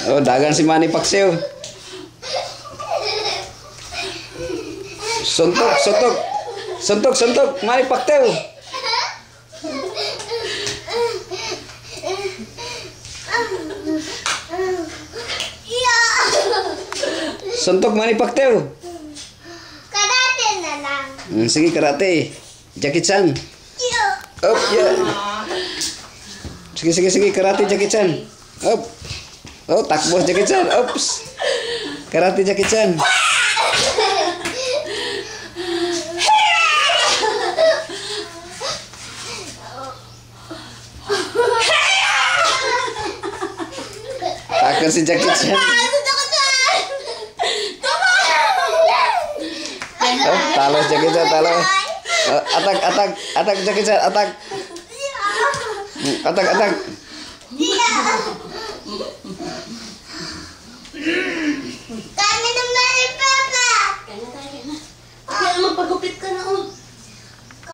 Oh, dagan si Manny Pacquiao. Suntok, suntok. Suntok, suntok. Manny Pacquiao. Suntok Manny Pacquiao. Karate na lang. Sige, karate. Jackie Chan. Up, yeah. Sige, sige, sige. Karate Jackie Chan. Up. Oh, takbo Jackie Chan. Ups. Karate Jackie Chan. Takot si Jackie Chan. Oh, talos Jackie Chan, talos. Atak, atak, atak Jackie Chan, atak. Atak, atak.